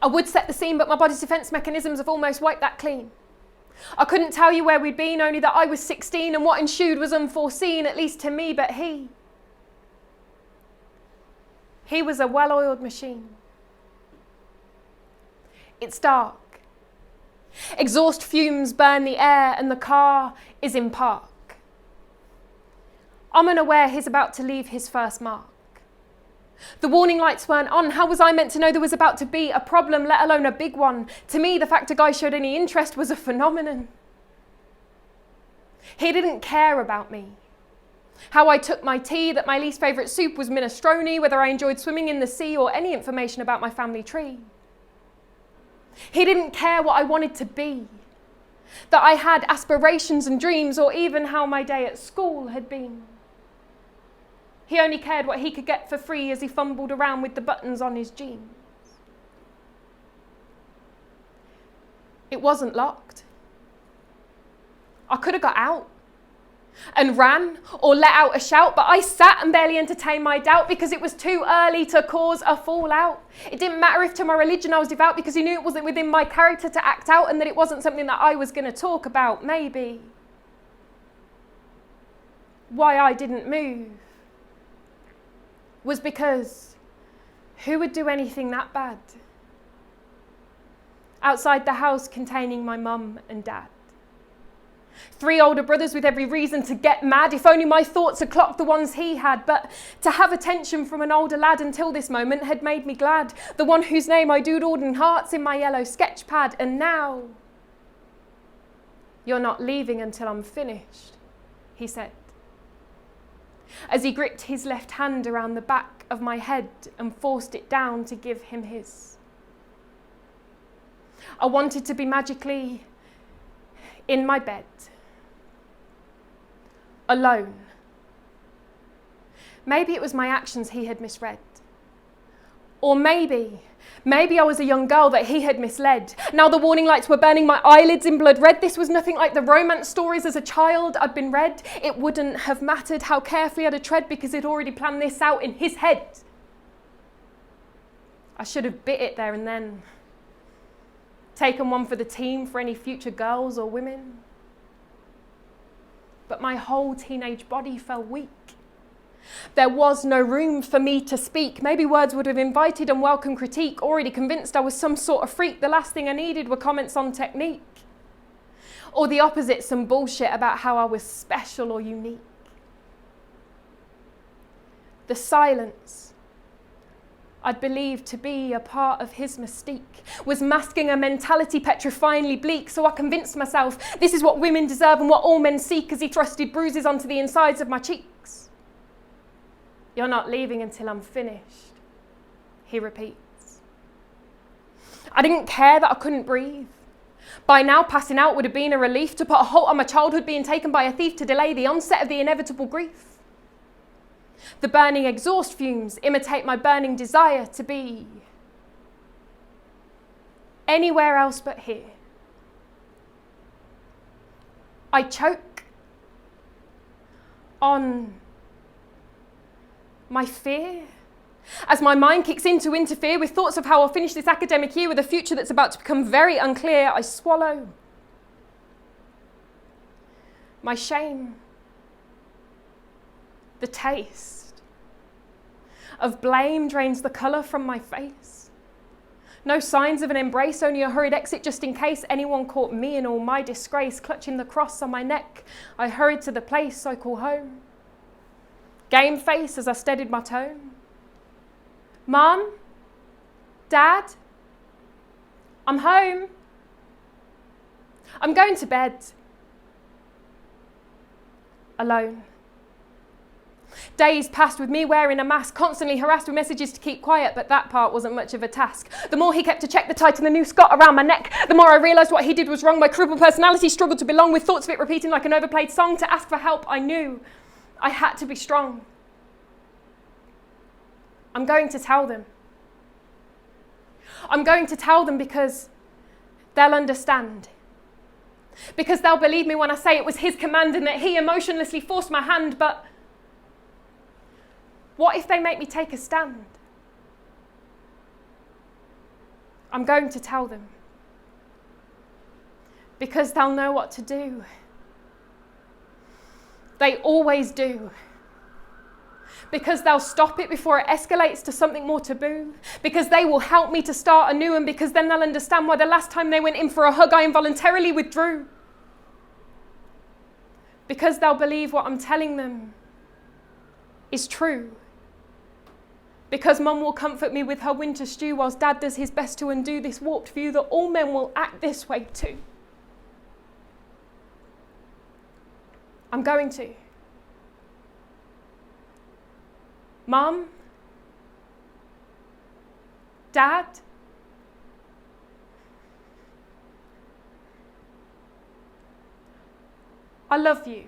I would set the scene, but my body's defence mechanisms have almost wiped that clean. I couldn't tell you where we'd been, only that I was 16 and what ensued was unforeseen, at least to me, but he was a well-oiled machine. It's dark. Exhaust fumes burn the air and the car is in park. I'm unaware he's about to leave his first mark. The warning lights weren't on. How was I meant to know there was about to be a problem, let alone a big one? To me, the fact a guy showed any interest was a phenomenon. He didn't care about me. How I took my tea, that my least favourite soup was minestrone, whether I enjoyed swimming in the sea or any information about my family tree. He didn't care what I wanted to be, that I had aspirations and dreams, or even how my day at school had been. He only cared what he could get for free as he fumbled around with the buttons on his jeans. It wasn't locked. I could have got out and ran or let out a shout, but I sat and barely entertained my doubt because it was too early to cause a fallout. It didn't matter if to my religion I was devout because he knew it wasn't within my character to act out and that it wasn't something that I was going to talk about, maybe. Why I didn't move was because who would do anything that bad? Outside the house containing my mum and dad. 3 older brothers with every reason to get mad. If only my thoughts had clocked the ones he had. But to have attention from an older lad until this moment had made me glad. The one whose name I doodled in hearts in my yellow sketch pad. And now, you're not leaving until I'm finished, he said, as he gripped his left hand around the back of my head and forced it down to give him his. I wanted to be magically in my bed, alone. Maybe it was my actions he had misread. Or maybe I was a young girl that he had misled. Now the warning lights were burning my eyelids in blood red. This was nothing like the romance stories as a child I'd been read. It wouldn't have mattered how carefully I'd tread because he'd already planned this out in his head. I should have bit it there and then. Taken one for the team for any future girls or women. But my whole teenage body felt weak. There was no room for me to speak. Maybe words would have invited unwelcome critique. Already convinced I was some sort of freak. The last thing I needed were comments on technique. Or the opposite, some bullshit about how I was special or unique. The silence I'd believed to be a part of his mystique was masking a mentality petrifyingly bleak. So I convinced myself this is what women deserve and what all men seek as he thrusted bruises onto the insides of my cheeks. You're not leaving until I'm finished, he repeats. I didn't care that I couldn't breathe. By now, passing out would have been a relief, to put a halt on my childhood being taken by a thief, to delay the onset of the inevitable grief. The burning exhaust fumes imitate my burning desire to be anywhere else but here. I choke on my fear as my mind kicks in to interfere with thoughts of how I'll finish this academic year with a future that's about to become very unclear. I swallow my shame, the taste of blame drains the colour from my face. No signs of an embrace, only a hurried exit just in case anyone caught me in all my disgrace. Clutching the cross on my neck, I hurried to the place I call home. Game face as I steadied my tone. Mum? Dad? I'm home. I'm going to bed. Alone. Days passed with me wearing a mask, constantly harassed with messages to keep quiet, but that part wasn't much of a task. The more he kept to check the tighten the new Scott around my neck, the more I realised what he did was wrong. My crippled personality struggled to belong, with thoughts of it repeating like an overplayed song. To ask for help, I knew I had to be strong. I'm going to tell them. I'm going to tell them because they'll understand. Because they'll believe me when I say it was his command and that he emotionlessly forced my hand. But what if they make me take a stand? I'm going to tell them. Because they'll know what to do. They always do. Because they'll stop it before it escalates to something more taboo. Because they will help me to start anew, and because then they'll understand why the last time they went in for a hug I involuntarily withdrew. Because they'll believe what I'm telling them is true. Because Mum will comfort me with her winter stew whilst Dad does his best to undo this warped view that all men will act this way too. I'm going to. Mum? Dad? I love you.